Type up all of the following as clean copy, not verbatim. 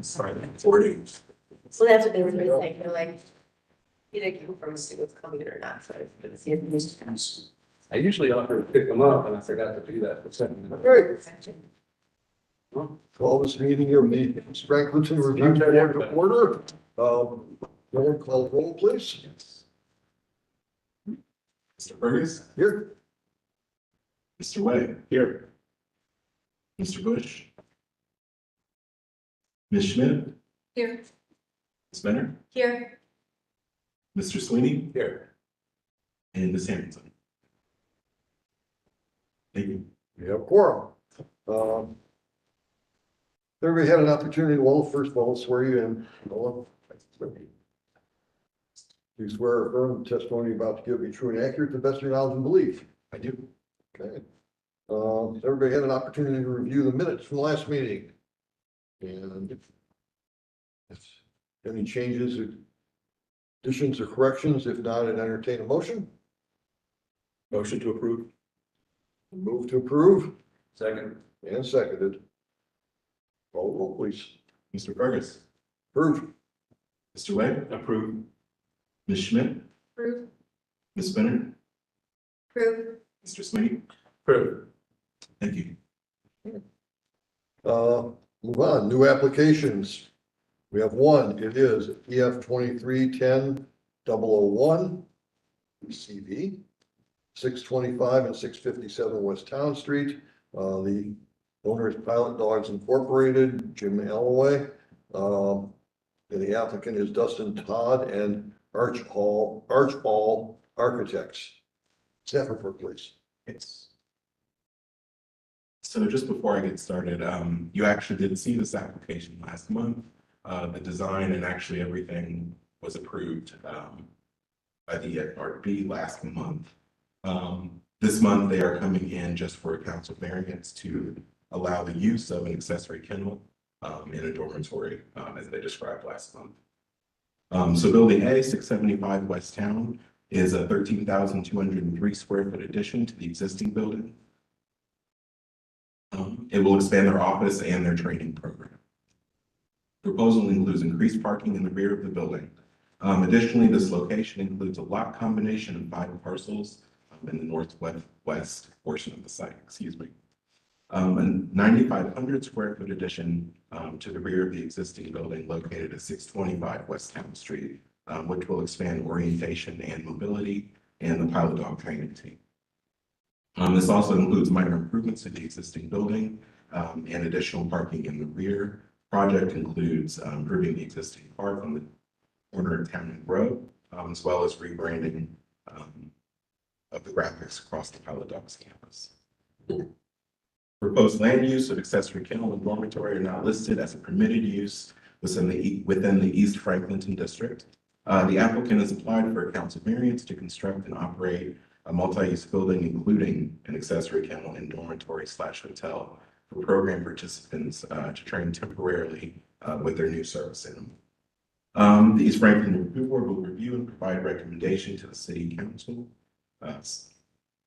Sorry, 40. So that's what they were saying, they're like, either confirm if it's coming or not, so it's the information. I usually offer to pick them up and I forgot to do that for a second. Great. Call this meeting of the Franklinton Review Board to order. Roll call roll, please. Mr. Burgess, Here. Mr. Webb, here. Mr. Bush. Ms. Schmidt, Here. Ms. Benner, Here. Mr. Sweeney, Here. and Ms. Hamilton. Thank you. We have quorum. Everybody had an opportunity, well, first of all, swear you in. Noah. You swear or affirm the testimony you're about to give be true and accurate to the best of your knowledge and belief. I do. Okay. Everybody had an opportunity to review the minutes from the last meeting. And if any changes, additions or corrections, if not, I'd entertain a motion. Motion to approve. Move to approve Second. and seconded. Call roll, please. Mr. Burgess, Approved. Mr. Webb, approve. Ms. Schmidt, Approve. Ms. Benner, Approve. Mr. Sweeney. Approve. Thank you. Move on, new applications. We have one, it is EF 2310-001, CV, 625 and 657 West Town Street. The owner is Pilot Dogs Incorporated, Jim Alloway. And the applicant is Dustin Todd and Archball Architects. Staff report, please. Yes. So just before I get started, you actually did see this application last month. The design and actually everything was approved by the FRB last month. This month, they are coming in just for a council variance to allow the use of an accessory kennel in a dormitory, as they described last month. So building A, 675 West Town, is a 13,203 square foot addition to the existing building. It will expand their office and their training program. Proposal includes increased parking in the rear of the building. Additionally, this location includes a lot combination of 5 parcels in the northwest portion of the site, excuse me. A 9,500 square foot addition to the rear of the existing building located at 625 West Town Street, which will expand orientation and mobility and the pilot dog training team. This also includes minor improvements to the existing building and additional parking in the rear. Project includes improving the existing park on the corner of Town and Road, as well as rebranding of the graphics across the Pilot Dogs campus. Proposed land use of accessory kennel and dormitory are not listed as a permitted use within the East Franklinton district. The applicant has applied for a council variance to construct and operate a multi-use building, including an accessory kennel and dormitory/hotel for program participants to train temporarily with their new service animal. The East Franklinton Review Board will review and provide recommendation to the city council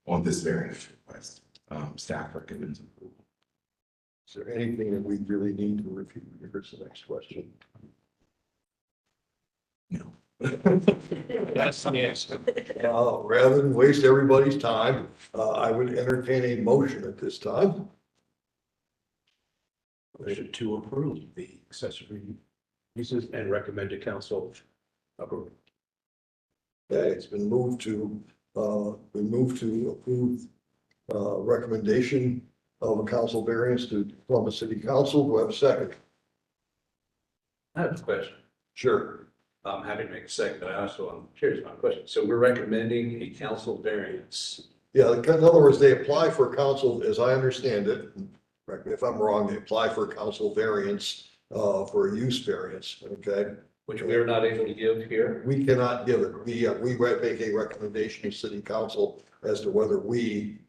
on this variance request. Staff recommends approval. Is there anything that we really need to review? Here's the next question. No. That's the answer. Rather than waste everybody's time, I would entertain a motion at this time. Motion to approve the accessory uses and recommend to council approve. Okay, it's been moved to approve recommendation of a council variance to Columbus City Council. Do I have a second? I have a question. Sure. I'm happy to make a second, but I also am curious about a question. So we're recommending a council variance. Yeah, in other words, they apply for council, as I understand it, correct me if I'm wrong, they apply for a council variance for a use variance, okay? Which we are not able to give here. We cannot give it. We make a recommendation to city council as to whether we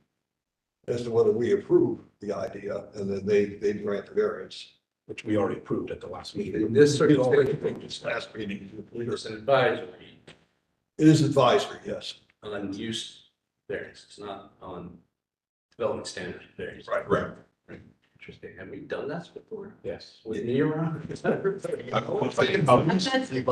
approve the idea, and then they grant the variance. Which we already approved at the last meeting. In this last meeting, It's an advisory it is advisory, yes. on use variance. It's not on development standard variance. Right. Right. Interesting. Have we done this before? Yes. With me around? I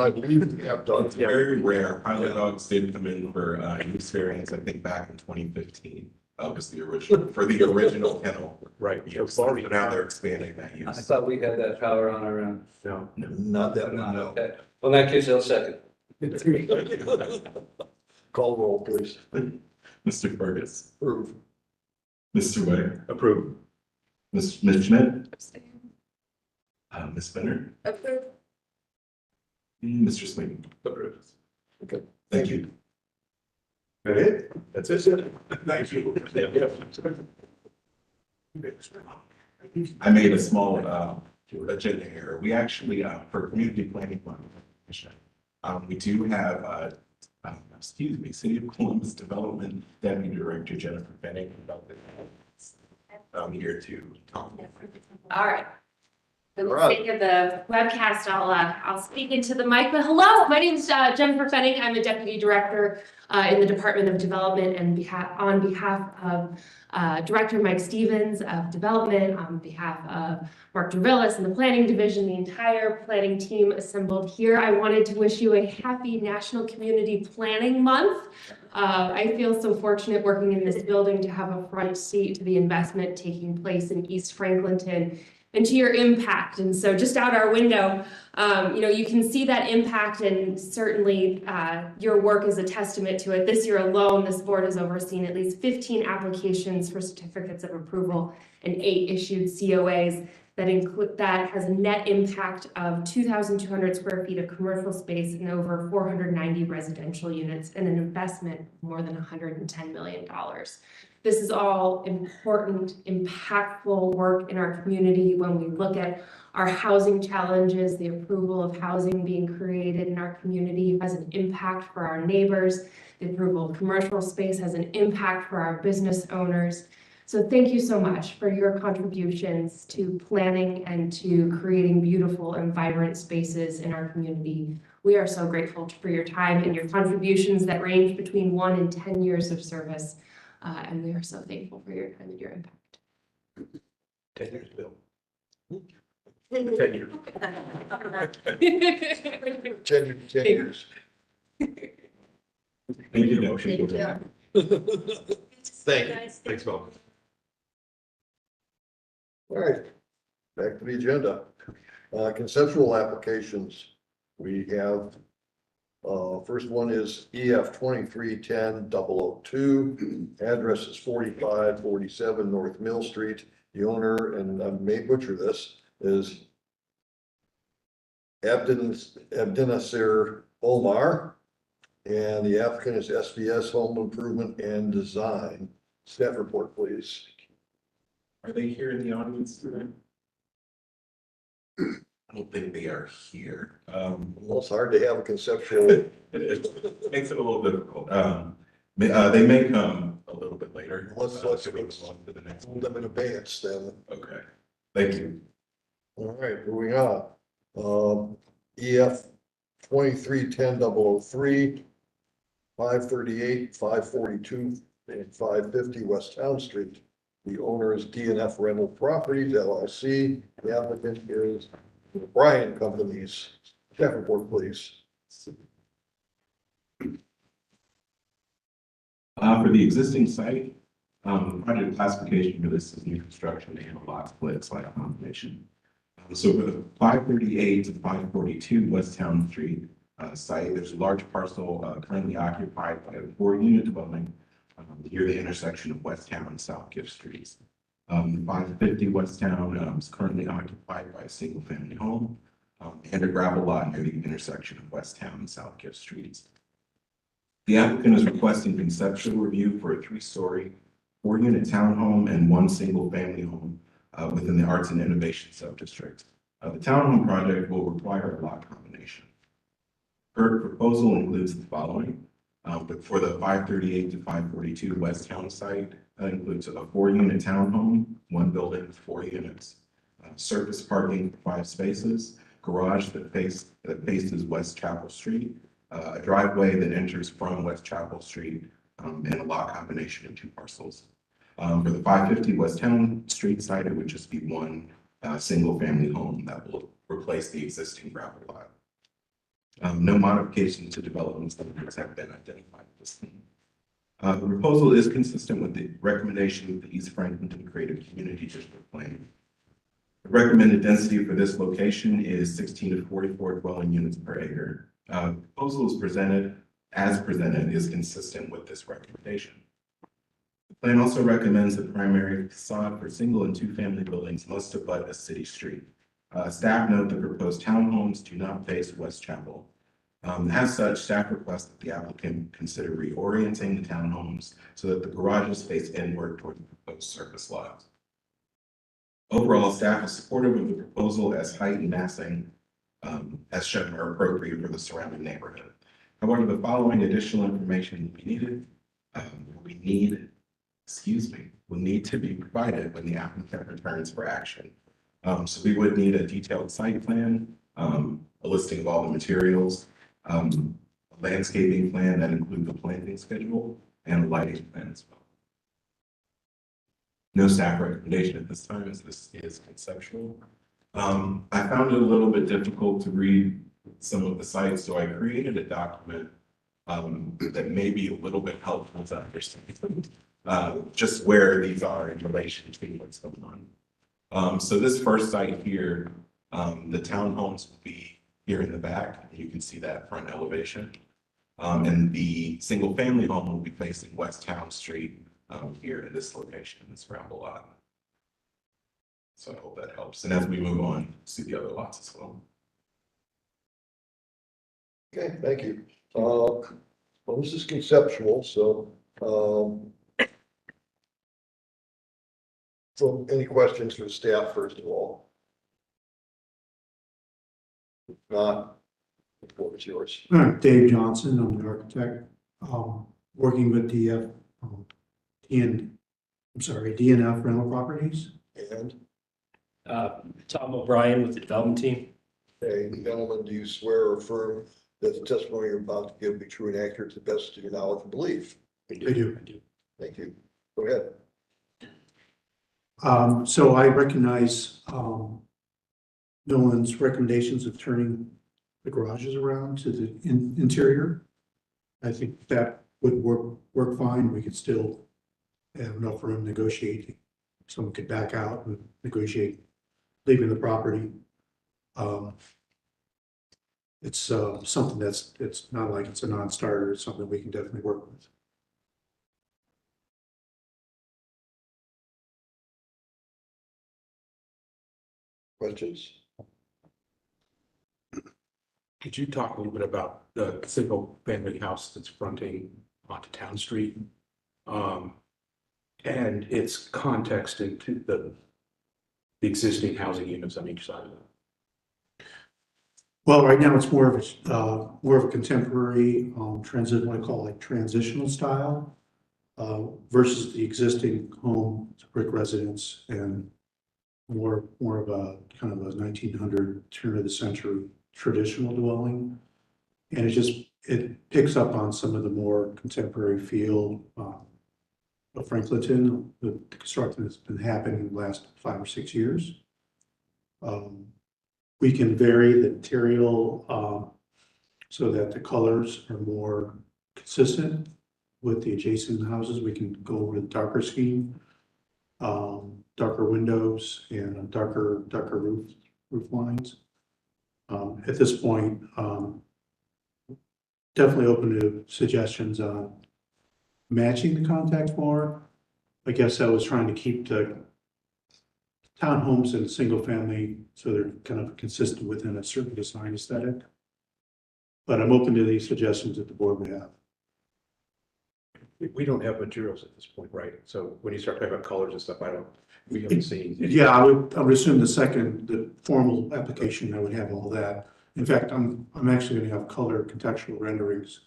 believe we have done. It's very rare. Pilot dogs did come in for use variance, I think back in 2015. Was the original, for the original kennel. Right. Use. So now they're expanding that I use. thought we had that power on our own. No. Not that one, no. Okay. Well, in that case, I'll second. Call roll, please. Mr. Fergus, Approve. Mr. Wade, Approved. Ms. Schmidt, Ms. Spinner, Approved. and Mr. Sweeney. Approved. Thank you. That it? That's it? Thank you. I made a small agenda error. We actually, for community planning fund, we do have, excuse me, City of Columbus Development Deputy Director Jennifer Benning. I'm here to talk. All right. For All the right. sake of the webcast, I'll speak into the mic, but hello, my name is Jennifer Fenning. I'm a deputy director in the Department of Development and on behalf of Director Mike Stevens of Development, on behalf of Mark Dervillis and the Planning Division, the entire planning team assembled here. I wanted to wish you a happy National Community Planning Month. I feel so fortunate working in this building to have a front seat to the investment taking place in East Franklinton and to your impact. And so just out our window, you can see that impact, and certainly your work is a testament to it. This year alone, this board has overseen at least 15 applications for certificates of approval and 8 issued COAs that has a net impact of 2,200 square feet of commercial space and over 490 residential units and an investment of more than $110 million. This is all important, impactful work in our community when we look at our housing challenges. The approval of housing being created in our community has an impact for our neighbors. The approval of commercial space has an impact for our business owners. So thank you so much for your contributions to planning and to creating beautiful and vibrant spaces in our community. We are so grateful for your time and your contributions that range between 1 and 10 years of service. And we are so thankful for your time and your impact. 10 years, Bill. 10 years. 10 years. Thank you. Motion to Thank adjourn. Thank you. Thanks, Bill. All right, back to the agenda. Conceptual applications. We have, first one is EF 2310-002. Address is 4547 North Mill Street. The owner, and I may butcher this, is Abdinasir Omar. And the applicant is SBS Home Improvement and Design. Staff report, please. Are they here in the audience today? I don't think they are here. Well, it's hard to have a conceptual. It makes it a little difficult. They may come a little bit later. Let's So we move on to the next one. them in advance then. Okay, thank you. All right, moving on. EF 2310-003, 538, 542, and 550 West Town Street. The owner is DNF Rental Properties LLC. The applicant is the Bryan Companies. Staff report, please. For the existing site, project classification for this is new construction and a lot split site combination. So for the 538 to 542 West Town Street site, there's a large parcel currently occupied by a 4-unit dwelling near the intersection of West Town and South Gift Streets. 550 West Town is currently occupied by a single-family home and a gravel lot near the intersection of West Town and South Gift Streets. The applicant is requesting conceptual review for a 3-story, 4-unit townhome and 1 single-family home within the Arts and Innovation Subdistrict. The townhome project will require a lot combination. Her proposal includes the following. But for the 538 to 542 West Town site, that includes a 4-unit townhome, 1 building with 4 units, surface parking for 5 spaces, garage that faces West Chapel Street, a driveway that enters from West Chapel Street, and a lot combination of 2 parcels. For the 550 West Town Street site, it would just be one single-family home that will replace the existing gravel lot. No modifications to development standards have been identified at this time. The proposal is consistent with the recommendation of the East Franklinton Creative Community District Plan. The recommended density for this location is 16 to 44 dwelling units per acre. The proposal as presented is consistent with this recommendation. The plan also recommends the primary facade for single and two-family buildings must abut a city street. Staff note the proposed townhomes do not face West Chapel. As such, staff requests that the applicant consider reorienting the townhomes so that the garages face inward toward the proposed surface lot. Overall, staff is supportive of the proposal as height and massing as shown are appropriate for the surrounding neighborhood. However, the following additional information will need to be provided when the applicant returns for action. So we would need a detailed site plan, a listing of all the materials, a landscaping plan that includes the planting schedule, and a lighting plan as well. No staff recommendation at this time, as this is conceptual. I found it a little bit difficult to read some of the sites, so I created a document that may be a little bit helpful to understand just where these are in relation to what's going on. So this first site here, the townhomes will be here in the back. You can see that front elevation. And the single family home will be facing West Town Street here in this location, this gravel lot. So I hope that helps. And as we move on, see the other lots as well. Okay, thank you. Well, this is conceptual, so, so any questions for staff, first of all? If not, the floor is yours. Dave Johnson, I'm the architect, working with DNF Rental Properties. And, Tom O'Brien with the development team. hey, gentlemen, do you swear or affirm that the testimony you're about to give be true and accurate to the best of your knowledge and belief? I do. Thank you. Go ahead. So I recognize Nolan's recommendations of turning the garages around to the interior. I think that would work fine. We could still have enough room negotiating. Someone could back out and negotiate leaving the property. It's something it's not like it's a non-starter. It's something we can definitely work with. Questions? Could you talk a little bit about the single family house that's fronting onto Town Street? And its context into the existing housing units on each side of it? Well, right now it's more of a contemporary transit, what I call like transitional style, versus the existing home, it's a brick residence, and more of a kind of a 1900 turn of the century traditional dwelling. And it picks up on some of the more contemporary feel of Franklinton. The construction has been happening in the last 5 or 6 years. We can vary the material so that the colors are more consistent with the adjacent houses. We can go with darker scheme, darker windows, and darker roof lines. At this point, definitely open to suggestions on matching the context more. I guess I was trying to keep the townhomes and single family so they're kind of consistent within a certain design aesthetic. But I'm open to these suggestions that the board would have. We don't have materials at this point, right? So when you start talking about colors and stuff, we haven't seen. Yeah, I would assume the formal application, I would have all that. In fact, I'm actually going to have color contextual renderings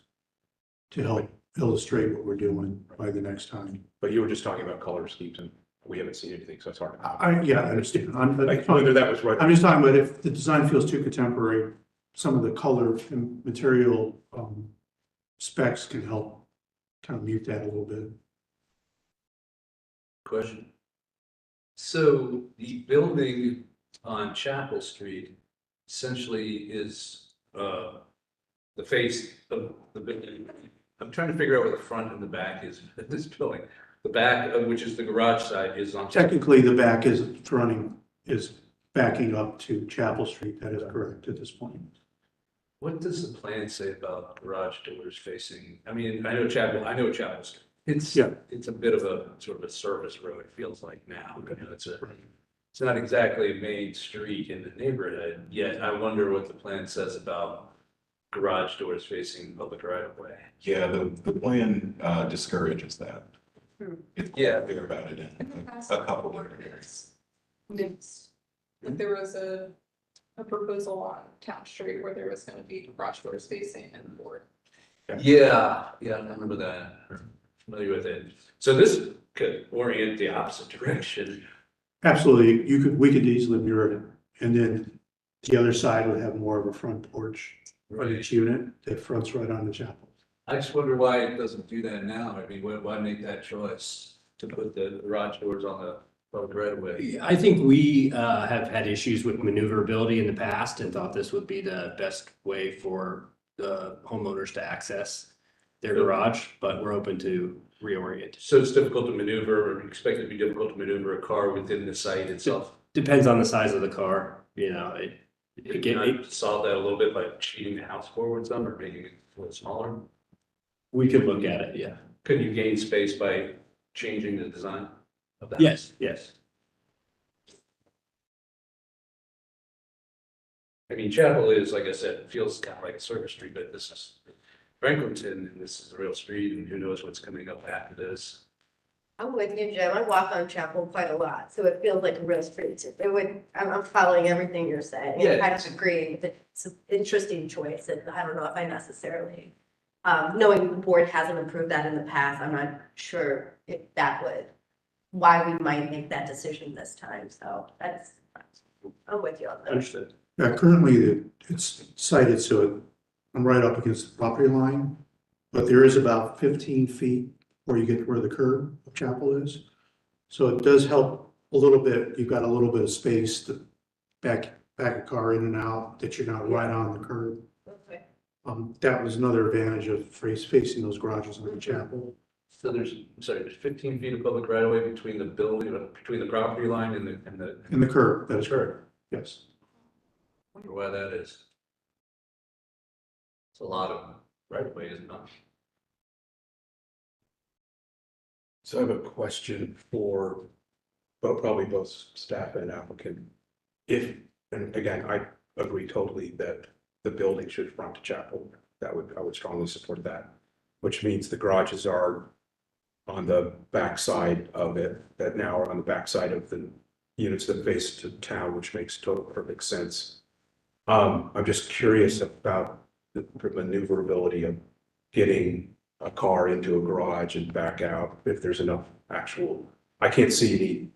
to help illustrate what we're doing by the next time. But you were just talking about color schemes and we haven't seen anything, so it's hard. I understand. Whether that was right. I'm just talking about if the design feels too contemporary, some of the color and material specs can help kind of mute that a little bit. Question. So the building on Chapel Street essentially is the face of the building. I'm trying to figure out where the front and the back is of this building. The back, which is the garage side, is on. Technically, the back is backing up to Chapel Street. That is correct at this point. What does the plan say about garage doors facing? I mean, I know Chapel Street. Yeah. It's a bit of a sort of a service road, it feels like now. You know, it's not exactly a main street in the neighborhood, yet I wonder what the plan says about garage doors facing public right of way. Yeah, the plan discourages that. It's Yeah. clear about it in a couple different areas. There was a proposal on Town Street where there was gonna be garage doors facing and board. Yeah, I remember that. I'm familiar with it. So this could orient the opposite direction. Absolutely, we could easily mirror it, and then the other side would have more of a front porch on each unit that fronts right on the chapel. I just wonder why it doesn't do that now. I mean, why make that choice to put the garage doors on the public right of way? I think we have had issues with maneuverability in the past and thought this would be the best way for the homeowners to access their garage, but we're open to reorient. So it's difficult to maneuver, or expect it to be difficult to maneuver a car within the site itself. Depends on the size of the car, Could you not solve that a little bit by cheating the house forward some or making it a little smaller? we could look at it, yeah. Could you gain space by changing the design of that? Yes. I mean, Chapel is, like I said, feels kind of like a service street, but this is Franklinton, and this is a real street, and who knows what's coming up after this. I'm with you, Jim. I walk on Chapel quite a lot, so it feels like a real street. I'm following everything you're saying. Yeah. I don't agree. It's an interesting choice, and I don't know if I necessarily, knowing the board hasn't approved that in the past, I'm not sure if why we might make that decision this time. So I'm with you on that. Understood. Yeah, currently it's cited, so I'm right up against the property line, but there is about 15 feet where you get to where the curb of Chapel is. So it does help a little bit. You've got a little bit of space to back a car in and out that you're not right on the curb. Okay. That was another advantage of facing those garages on the Chapel. So there's 15 feet of public right of way between the building, between the property line and the. In the curb, that is Sure. correct. Yes. Wonder why that is. It's a lot of right of way, isn't it? So I have a question for probably both staff and applicant. And again, I agree totally that the building should front to Chapel. I would strongly support that, which means the garages are on the back side of it, that now are on the back side of the units that face to town, which makes total perfect sense. I'm just curious about the maneuverability of getting a car into a garage and back out, if there's enough I can't see any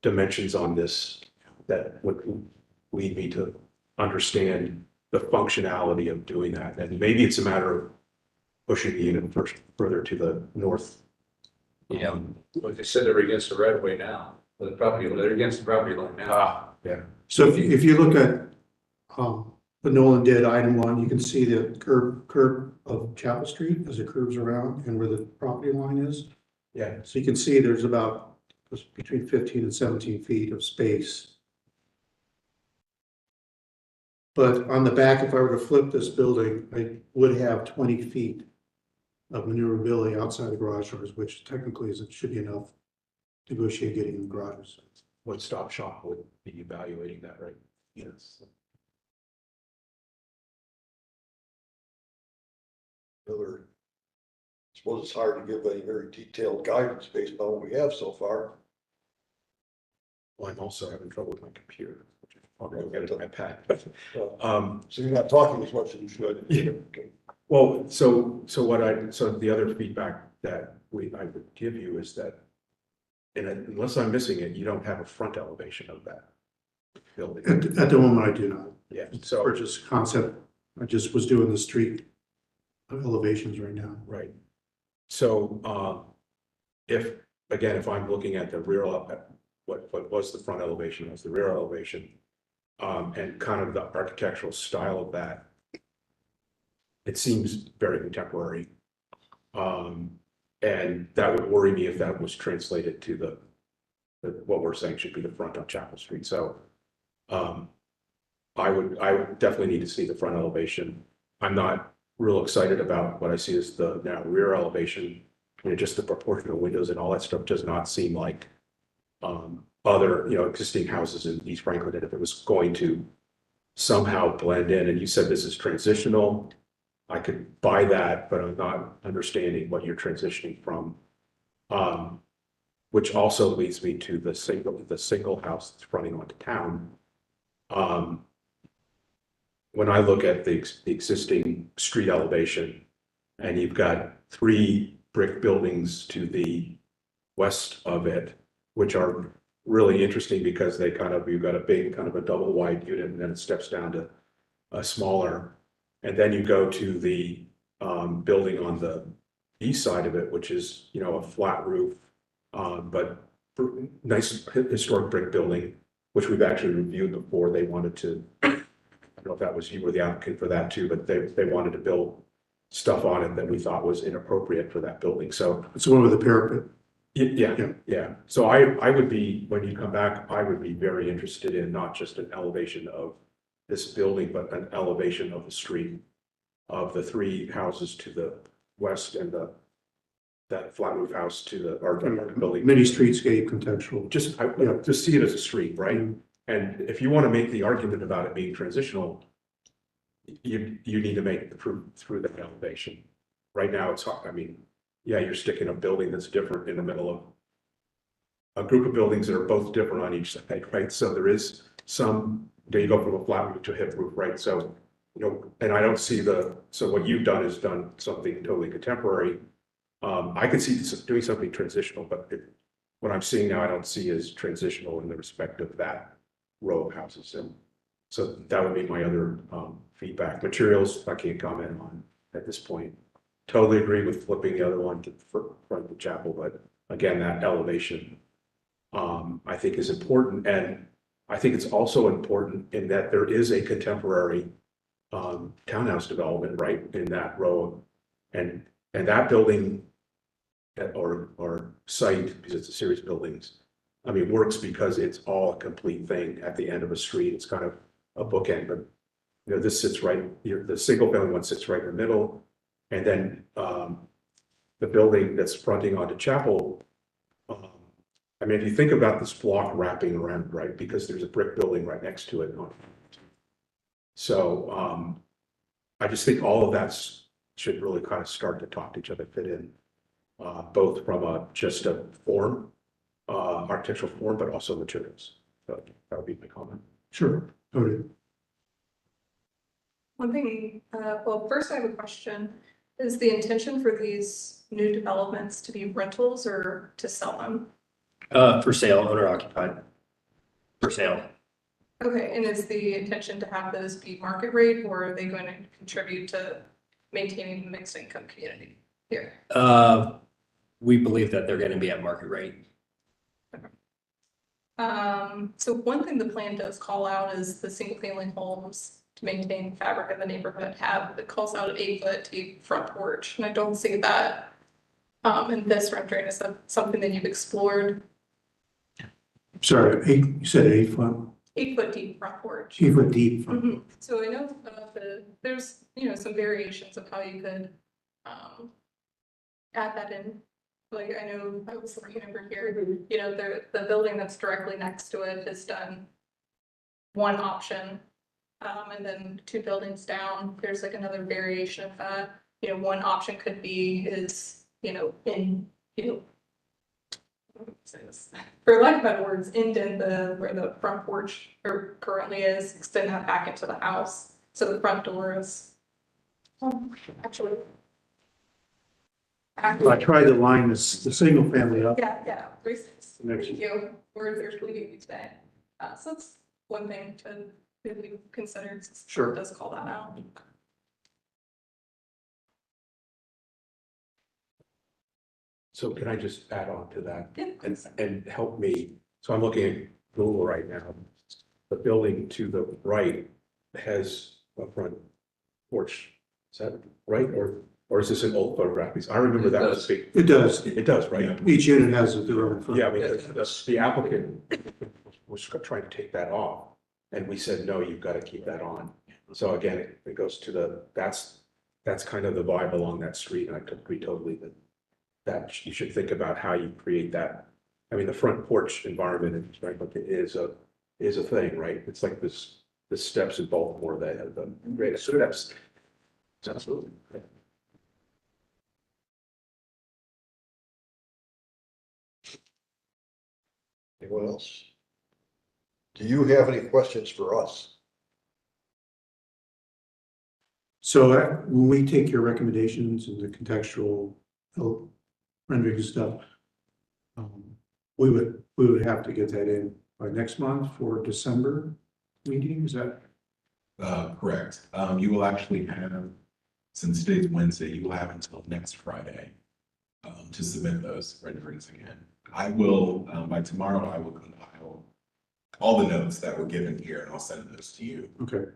dimensions on this that would lead me to understand the functionality of doing that. And maybe it's a matter of pushing the unit further to the north. Yeah. Well, they said they're against the right of way now, or the property, they're against the property line now. Yeah. So if you look at the Nolan did item 1, you can see the curb of Chapel Street as it curves around and where the property line is. Yeah. So you can see there's about between 15 and 17 feet of space. But on the back, if I were to flip this building, I would have 20 feet of maneuverability outside the garage doors, which technically should be enough to negotiate getting in the garages. What stop shop would be evaluating that, right? Yes. I suppose it's hard to give any very detailed guidance based on what we have so far. Well, I'm also having trouble with my computer, which I'll go get it on my pad. So you're not talking as much as you should. Yeah. Well, so the other feedback that I would give you is that, and unless I'm missing it, you don't have a front elevation of that building. At the moment, I do not. Yeah, It's so, purchase concept. I just was doing the street elevations right now. right. So, if again, if I'm looking at the rear, what was the front elevation, was the rear elevation, and kind of the architectural style of that, it seems very contemporary. And that would worry me if that was translated to what we're saying should be the front on Chapel Street. So, I would definitely need to see the front elevation. I'm not real excited about what I see as the now rear elevation. Just the proportion of windows and all that stuff does not seem like other, existing houses in East Franklinton, if it was going to somehow blend in. And you said this is transitional. I could buy that, but I'm not understanding what you're transitioning from. Which also leads me to the single house that's fronting onto town. When I look at the existing street elevation, and you've got 3 brick buildings to the west of it, which are really interesting because you've got a big kind of a double wide unit, and then it steps down to a smaller. And then you go to the building on the east side of it, which is, a flat roof, but nice historic brick building, which we've actually reviewed before. They wanted to, I don't know if that was you were the applicant for that too, but they wanted to build stuff on it that we thought was inappropriate for that building. So It's the one with the parapet. yeah. So I would be, when you come back, I would be very interested in not just an elevation of this building, but an elevation of the street of the 3 houses to the west and that flat roof house to the, or the building. Mini streetscape contextual. Just see it as a street, right? And if you want to make the argument about it being transitional, you need to make it through that elevation. Right now, it's hard. I mean, yeah, you're sticking a building that's different in the middle of a group of buildings that are both different on each side, right? So there is some, you go from a flat roof to a hip roof, right? So, and I don't see so what you've done is done something totally contemporary. I could see this doing something transitional, but what I'm seeing now, I don't see as transitional in the respect of that row of houses. And so that would be my other feedback. Materials, I can't comment on at this point. Totally agree with flipping the other one to the front of the chapel, but again, that elevation, I think is important. And I think it's also important in that there is a contemporary townhouse development right in that row. And that building or site, because it's a series of buildings, I mean, works because it's all a complete thing at the end of a street. It's kind of a bookend, but this sits right, the single family one sits right in the middle. And then the building that's fronting onto Chapel, I mean, if you think about this block wrapping around, right, because there's a brick building right next to it. So I just think all of that should really kind of start to talk to each other, fit in, both from just a form, architectural form, but also materials. So that would be my comment. Sure. Okay. One thing, well, first I have a question. Is the intention for these new developments to be rentals or to sell them? For sale, owner occupied. For sale. Okay, and is the intention to have those be market rate, or are they going to contribute to maintaining the mixed income community here? We believe that they're gonna be at market rate. So one thing the plan does call out is the single family homes to maintain fabric of the neighborhood it calls out an 8-foot deep front porch, and I don't see that in this rendering. Is that something that you've explored? Sorry, you said 8-foot? 8-foot deep front porch. 8-foot deep. Mhm. So I know there's, some variations of how you could add that in. Like, I know I was looking over here, the building that's directly next to it has done one option. And then 2 buildings down, there's like another variation of that. One option could be for lack of better words, indent where the front porch currently is, extend that back into the house. So the front door is actually. I tried to line the single family up. Yeah. Thank you. Words are leaving me today. So that's one thing to really consider. Sure. It does call that out. So can I just add on to that? Yeah. And help me, so I'm looking at Google right now. The building to the right has a front porch. Is that right? Or is this an old photograph? Because I remember that was big. It does. It does, right? Each unit has their own front. Yeah, because the applicant was trying to take that off. And we said, no, you've got to keep that on. So again, it goes to that's kind of the vibe along that street. And I could agree totally that you should think about how you create that. I mean, the front porch environment in Franklinton is a thing, right? It's like the steps in Baltimore that have the greatest steps. Absolutely. Anyone else? Do you have any questions for us? So when we take your recommendations and the contextual rendering stuff, we would have to get that in by next month for December meeting, is that? Correct. You will actually have, since today's Wednesday, you will have until next Friday to submit those renderings again. I will, by tomorrow, I will compile all the notes that were given here and I'll send those to you. Okay.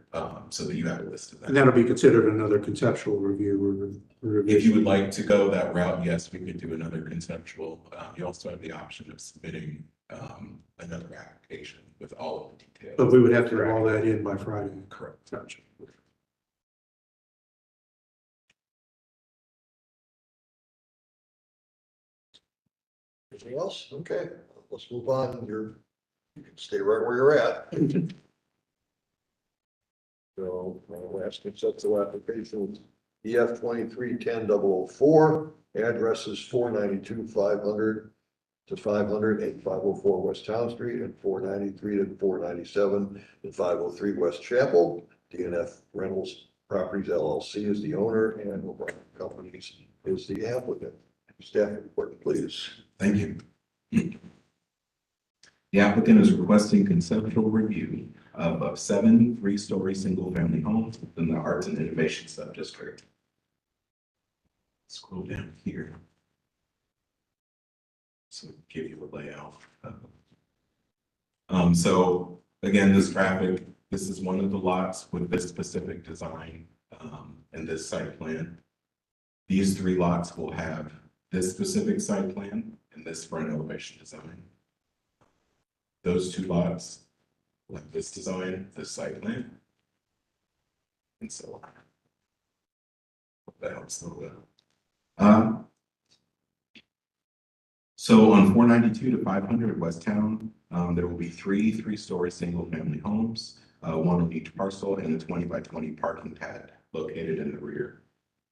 So that you have a list of them. And that'll be considered another conceptual review or If you would like to go that route, yes, we could do another conceptual. You also have the option of submitting another application with all of the details. But we would have to have all that in by Friday. Correct. Gotcha. Anything else? Okay, let's move on. You can stay right where you're at. So, last conceptual application, EF 2310-004, address is 492 500 to 500 and 504 West Town Street and 493 to 497 and 503 West Chapel. DNF Rentals Properties LLC is the owner and O'Brien Companies is the applicant. Staff report, please. Thank you. The applicant is requesting conceptual review of 7 3-story single-family homes in the Arts and Innovation Subdistrict. Scroll down here. So give you a layout. So again, this graphic, this is one of the lots with this specific design and this site plan. These 3 lots will have this specific site plan and this front elevation design. Those 2 lots will have this design, this site plan, and so on. Hope that helps a little bit. So on 492 to 500 West Town, there will be 3 3-story single-family homes, 1 on each parcel, and a 20 by 20 parking pad located in the rear.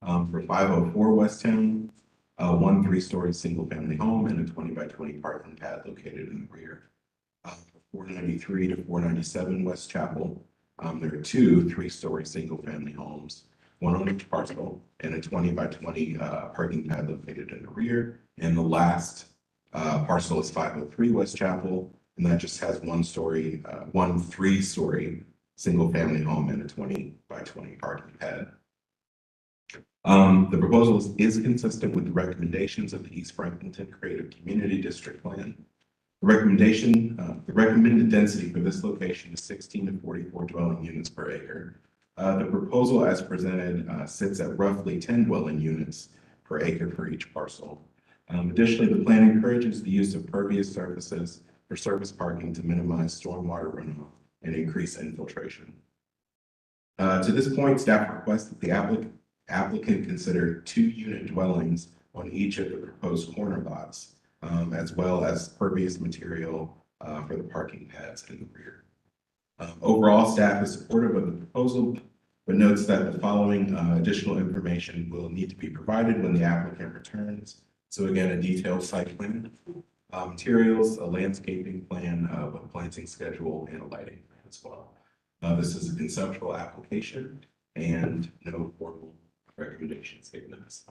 For 504 West Town, 1 3-story single-family home and a 20 by 20 parking pad located in the rear. 493 to 497 West Chapel, there are 2 3-story single-family homes, 1 on each parcel, and a 20 by 20 parking pad located in the rear. And the last parcel is 503 West Chapel, and that just has 1 3-story single-family home and a 20 by 20 parking pad. The proposal is consistent with the recommendations of the East Franklinton Creative Community District Plan. The recommended density for this location is 16 to 44 dwelling units per acre. The proposal as presented sits at roughly 10 dwelling units per acre for each parcel. Additionally, the plan encourages the use of pervious surfaces for surface parking to minimize stormwater runoff and increase infiltration. To this point, staff requests that the applicant consider 2-unit dwellings on each of the proposed corner lots, as well as pervious material for the parking pads in the rear. Overall, staff is supportive of the proposal, but notes that the following additional information will need to be provided when the applicant returns. So again, a detailed site plan, materials, a landscaping plan with a planting schedule, and a lighting plan as well. This is a conceptual application and no formal recommendation statements.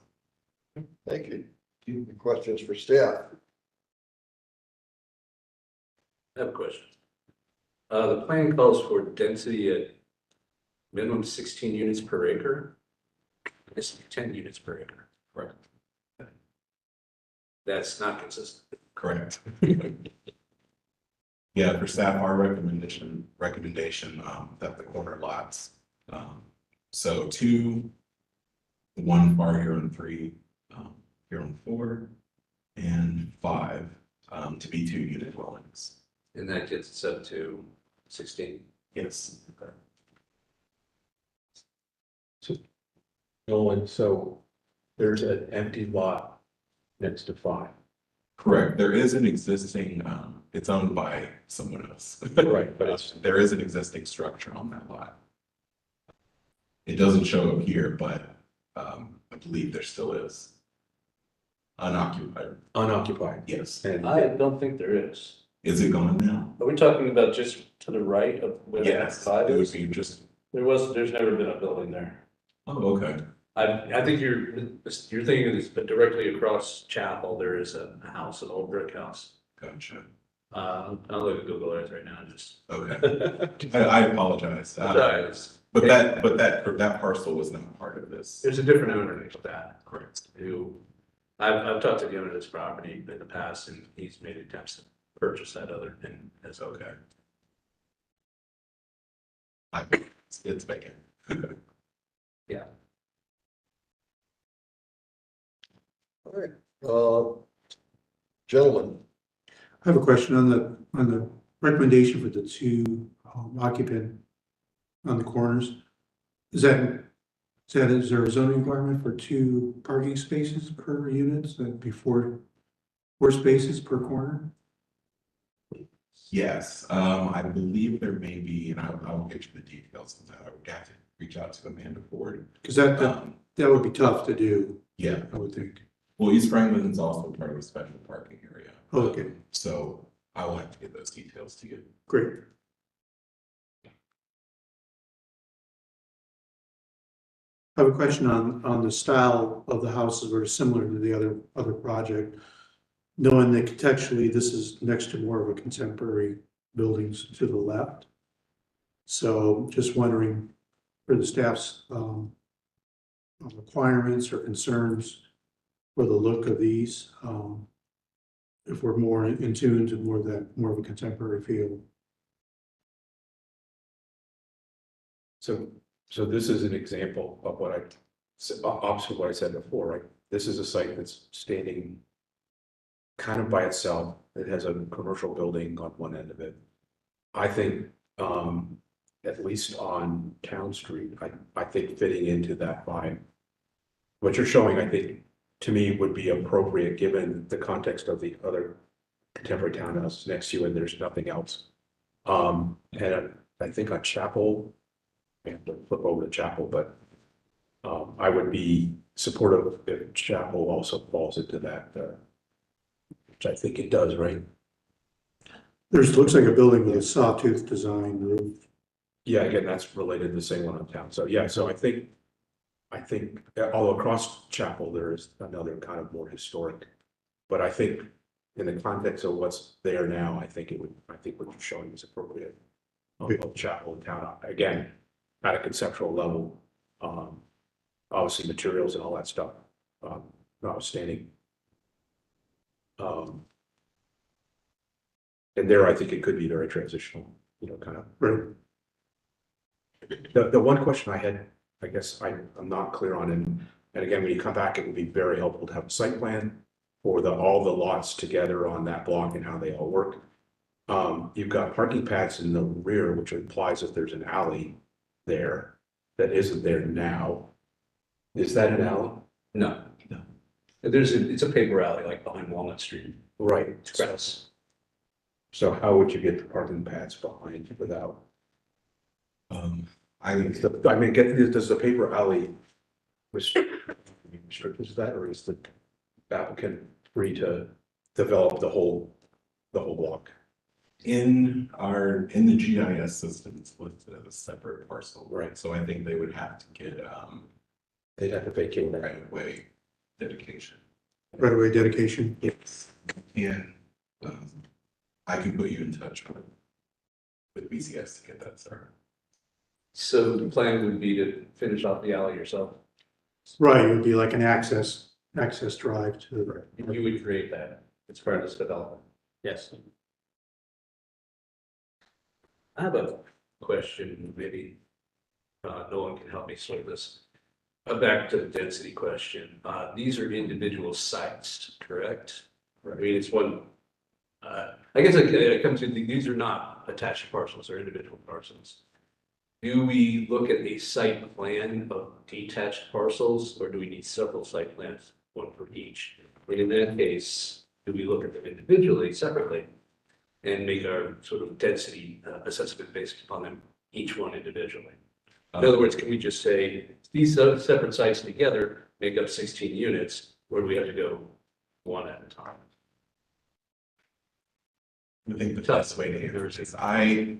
Thank you. Any questions for staff? I have a question. The plan calls for density at minimum 16 units per acre. It's 10 units per acre. Correct. that's not consistent. Correct. Yeah, for staff, our recommendation, that the corner lots, so 2, 1 far here on 3, here on 4, and 5, to be 2-unit dwellings. And that gets us up to 16. Yes. Nolan, so there's an empty lot next to 5. Correct. There is an existing, it's owned by someone else. Right, but it's- There is an existing structure on that lot. It doesn't show up here, but, I believe there still is. Unoccupied, Unoccupied. yes. And I don't think there is. Is it gone now? Are we talking about just to the right of where that Yes, five it would is? be just, There's never been a building there. oh, okay. I think you're thinking of this, but directly across Chapel, there is a house, an old brick house. Gotcha. I'll look at Google Earth right now, just. Okay. I apologize. It's- But that parcel was not part of this. There's a different owner of that, Correct. who, I've talked to the owner of this property in the past, and he's made attempts to purchase that other, and it's okay. It's vacant. All right, gentlemen, I have a question on the recommendation for the 2 occupant on the corners. Is there a zoning requirement for 2 parking spaces per unit? So that'd be 4 spaces per corner? Yes, I believe there may be, and I'll get you the details of that. I would have to reach out to Amanda Ford. Because that would be tough to do, Yeah, I would think. well, East Franklin is also part of a special parking area. Okay. So I will have to get those details to you. Great. I have a question on the style of the houses, very similar to the other project. Knowing that contextually, this is next to more of a contemporary buildings to the left. So just wondering for the staff's requirements or concerns for the look of these, if we're more in tune to more of a contemporary feel. So this is an example of opposite what I said before, right? This is a site that's standing kind of by itself. It has a commercial building on one end of it. I think, at least on Town Street, I think fitting into that vibe. What you're showing, I think, to me would be appropriate given the context of the other contemporary townhouses next to you, and there's nothing else. And I think on Chapel, I have to flip over to Chapel, but I would be supportive if Chapel also falls into that, which I think it does, right? Looks like a building with a sawtooth design roof. Yeah, again, that's related to the same one on town. So yeah, so I think all across Chapel, there is another kind of more historic. But I think in the context of what's there now, I think what you're showing is appropriate of Chapel and town. Again, at a conceptual level, obviously materials and all that stuff, notwithstanding. And there, I think it could be very transitional, kind of. Right. The one question I had, I guess I'm not clear on, and again, when you come back, it would be very helpful to have a site plan for all the lots together on that block and how they all work. You've got parking pads in the rear, which implies that there's an alley there that isn't there now. Is that an alley? No. No. It's a paper alley, like behind Walnut Street. Right. It's grass. So how would you get the parking pads behind without? I think Does the paper alley restrict that, or is the applicant free to develop the whole block? in the GIS system, it's listed as a separate parcel. Right. So I think they would have to get, They'd have to vacate that. right of way dedication. Right away dedication. Yes. And, I can put you in touch with BCS to get that started. So the plan would be to finish off the alley yourself. Right, it would be like an access access drive to the. You would create that. It's part of this development. Yes. I have a question, maybe, no one can help me sort this. Back to the density question, these are individual sites, correct? I mean, it's one, I guess it comes to, these are not attached parcels, they're individual parcels. Do we look at a site plan of detached parcels, or do we need several site plans, one for each? And in that case, do we look at them individually, separately, and make our sort of density assessment based upon them, each one individually? In other words, can we just say, these separate sites together make up 16 units, or do we have to go one at a time? I think the best way to answer this is I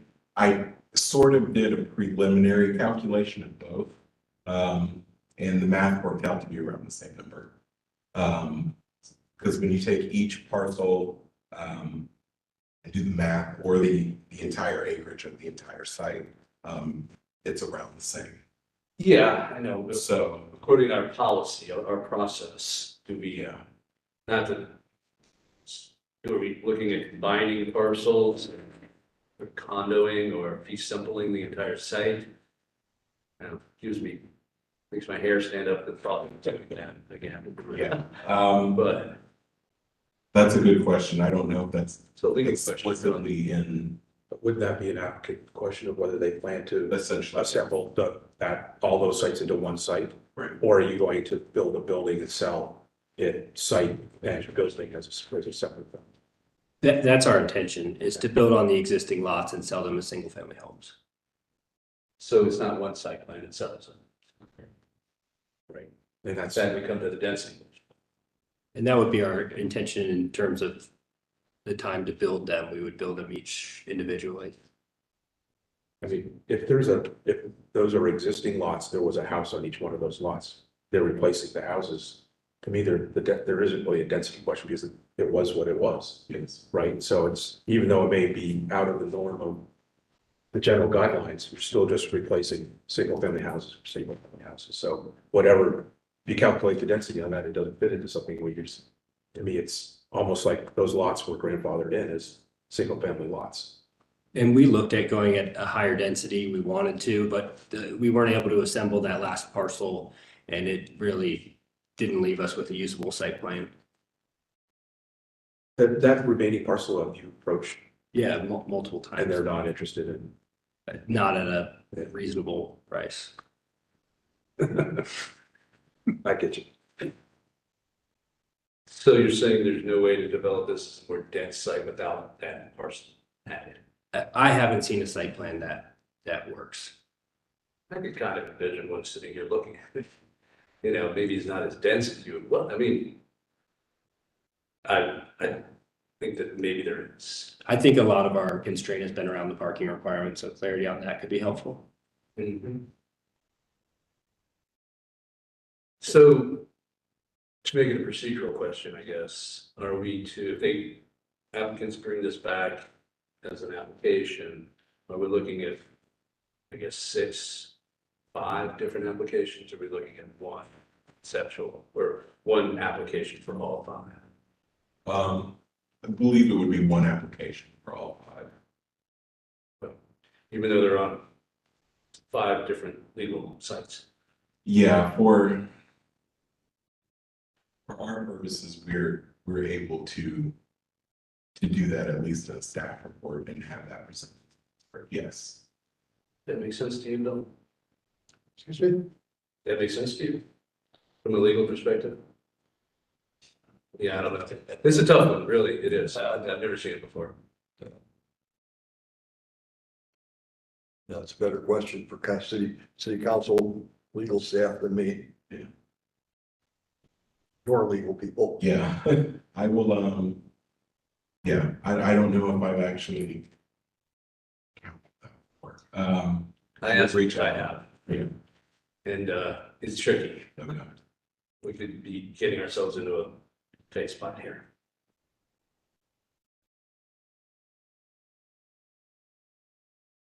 sort of did a preliminary calculation of both. And the math worked out to be around the same number. Because when you take each parcel and do the math, or the entire acreage of the entire site, it's around the same. Yeah, I know. So, According to our policy, our process, do we, not to, are we looking at combining parcels, or condoing, or fee simpling the entire site? Excuse me, makes my hair stand up, the problem again. yeah, But that's a good question. I don't know if that's so legal question. explicitly in Would that be an applicant question of whether they plan to essentially. assemble all those sites into one site? Right. Or are you going to build a building and sell it site as a building as a separate thing? That's our intention, is to build on the existing lots and sell them as single family homes. So it's not one site plan, it sells it. Right. And that's, Then we come to the density. And that would be our intention in terms of the time to build them. We would build them each individually. I mean, if those are existing lots, there was a house on each one of those lots, they're replacing the houses. To me, there isn't really a density question because it was what it was. Yes. Right, so it's, even though it may be out of the norm of the general guidelines, you're still just replacing single family houses for single family houses. So whatever you calculate the density on that, it doesn't fit into something where you're just, to me, it's almost like those lots were grandfathered in as single family lots. And we looked at going at a higher density, we wanted to, but we weren't able to assemble that last parcel, and it really didn't leave us with a usable site plan. That remaining parcel of you approached Yeah, multiple times. and they're not interested in. Not at a reasonable price. I get you. So you're saying there's no way to develop this as a more dense site without that parcel added? I haven't seen a site plan that works. I could kind of envision one sitting here looking at it. You know, maybe it's not as dense as you would, well, I mean, I think that maybe there is. I think a lot of our constraint has been around the parking requirements, so clarity on that could be helpful. So to make it a procedural question, I guess, are we to, if applicants bring this back as an application, are we looking at, I guess, 5 different applications? Are we looking at one conceptual or one application for all 5? I believe it would be one application for all 5. Even though they're on 5 different legal sites. Yeah, for our purposes, we're able to do that, at least in a staff report, and have that presented. Yes. That makes sense to you, Bill? Excuse me? That makes sense to you? From a legal perspective? Yeah, I don't know. It's a tough one, really, it is. I've never seen it before. Yeah, it's a better question for city council, legal staff than me. Yeah. Nor legal people. Yeah, I will, yeah, I don't know if I've actually. I asked reach which I out. have, Yeah. and it's tricky. Okay. We could be getting ourselves into a tight spot here.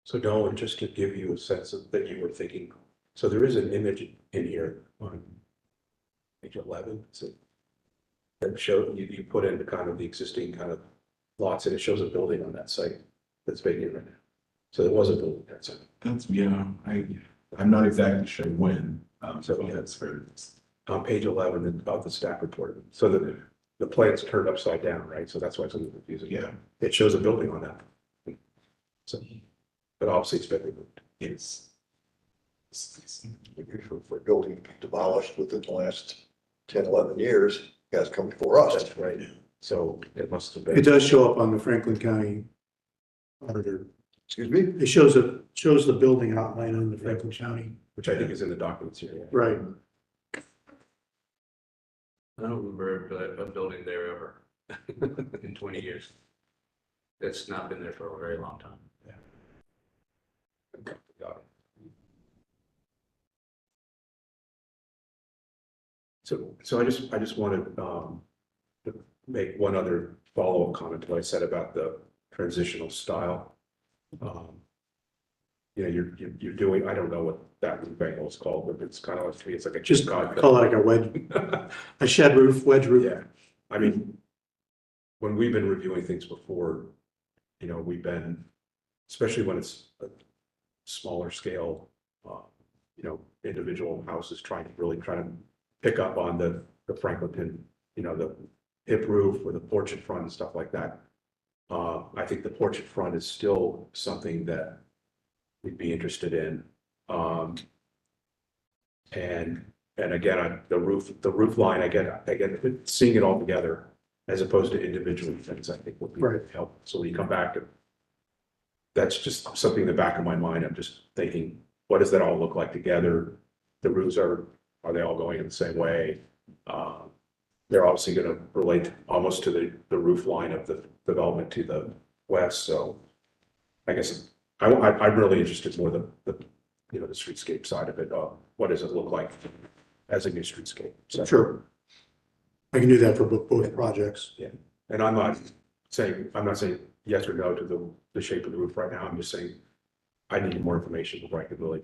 So Nolan, just to give you a sense of that you were thinking, so there is an image in here on page 11, is it? that show, you put in the kind of the existing kind of lots and it shows a building on that site that's vacant right now. So there was a building there, so. That's, yeah, I'm not exactly sure when, so that's for. On page 11 of the staff report, so the plan's turned upside down, right? So that's why it's a little confusing. Yeah. It shows a building on that. So, but obviously it's been removed. Yes. For a building demolished within the last 10, 11 years, has come before us. That's right. So it must have It been, does show up on the Franklin County auditor. Excuse me? It shows the building outline on the Franklin County. which I think is in the documents here. Yeah. Right. I don't remember a building there ever in 20 years. It's not been there for a very long time. Got it. So I just wanted to make one other follow-up comment to what I said about the transitional style. You know, you're doing, I don't know what that roof angle is called, but it's kind of like, to me, it's like a. Just call it like a wedge, a shed roof, wedge roof. Yeah, I mean, when we've been reviewing things before, you know, we've been, especially when it's a smaller scale, you know, individual houses trying to pick up on the Franklinton, you know, the hip roof or the porch in front and stuff like that. I think the porch in front is still something that we'd be interested in. And again, the roof line, I get seeing it all together as opposed to individual things, I think would be Right. helpful. So when you come back to, that's just something in the back of my mind. I'm just thinking, what does that all look like together? The roofs are they all going in the same way? They're obviously going to relate almost to the roof line of the development to the west. So I guess I'm really interested more the you know, the streetscape side of it. What does it look like as a new streetscape? So, Sure. I can do that for both projects. and I'm not saying yes or no to the shape of the roof right now. I'm just saying I need more information before I can really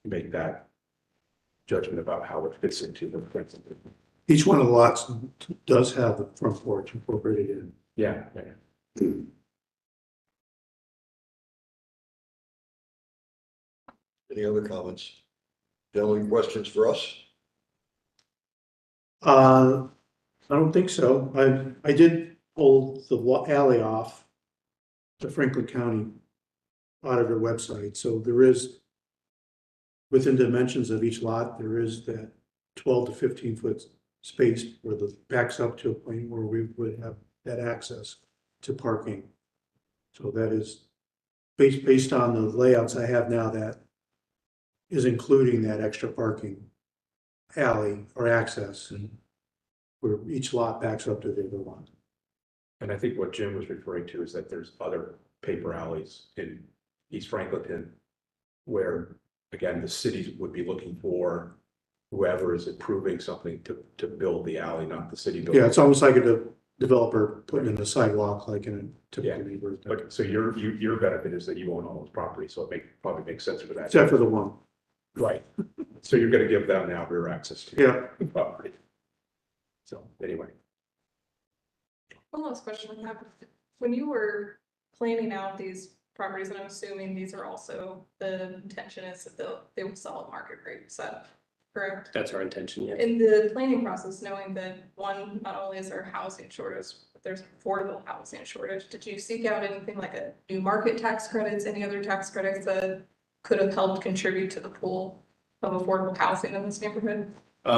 make that judgment about how it fits into the principle. Each one of the lots does have the front porch incorporated in. Yeah. Any other comments? Gentlemen, questions for us? I don't think so. I did pull the alley off the Franklin County auditor website, so there is, within dimensions of each lot, there is that 12 to 15 foot space where the backs up to a point where we would have that access to parking. So that is based on the layouts I have now, that is including that extra parking alley or access where each lot backs up to the other lot. And I think what Jim was referring to is that there's other paper alleys in East Franklinton where, again, the cities would be looking for whoever is approving something to build the alley, not the city building. Yeah, it's almost like a developer putting in a sidewalk like in a typical neighborhood. But so your benefit is that you own all those properties, so it probably makes sense for that. Except for the one. Right. So you're gonna give them now rear access to Yeah. the property. So anyway, One last question I have. When you were planning out these properties, and I'm assuming these are also, the intention is that they will sell at market rate, is that correct? That's our intention, yeah. In the planning process, knowing that one, not only is there housing shortage, but there's affordable housing shortage, did you seek out anything like a new market tax credits, any other tax credits that could have helped contribute to the pool of affordable housing in this neighborhood?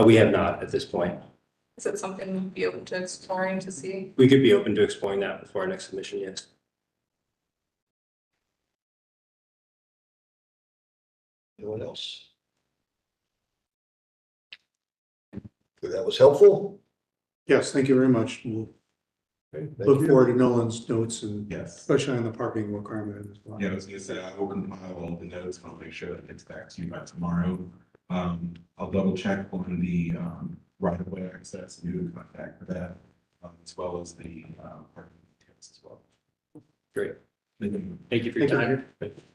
We have not at this point. Is it something you'd be open to exploring to see? We could be open to exploring that before our next submission, yes. Anyone else? Okay, that was helpful. Yes, thank you very much. We'll Thank look you. forward to Nolan's notes and Yes. especially on the parking requirement as well. Yeah, I was gonna say, I will compile all the notes, and I'll make sure that it's back to you by tomorrow. I'll double check on the, right of way access, and do contact for that, as well as the, parking details as well. Great. Thank you. Thank you for your time.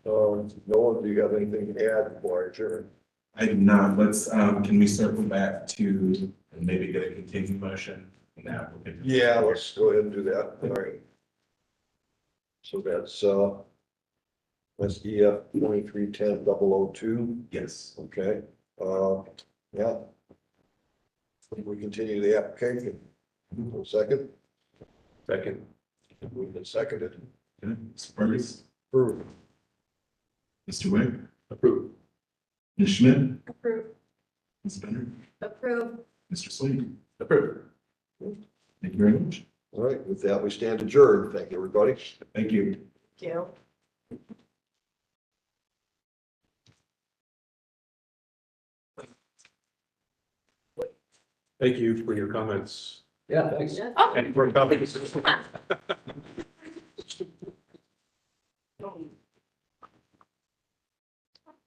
Nolan, do you have anything to add before I adjourn? I do not, let's, can we circle back to maybe get a continued motion an applicant. Yeah, let's go ahead and do that. All right. So that's EF 2310-002. Yes. Okay, yeah. We continue the application. Second, Second. moved and seconded. Okay. Ms. Burris, Approved. Mr. Wick, Approved. Ms. Schmidt, Approved. Ms. Benner, Approved. Mr. Sweet. Approved. Thank you very much. All right, with that, we stand adjourned. Thank you, everybody. Thank you. Thank you. Thank you for your comments Yeah, thanks. and for coming.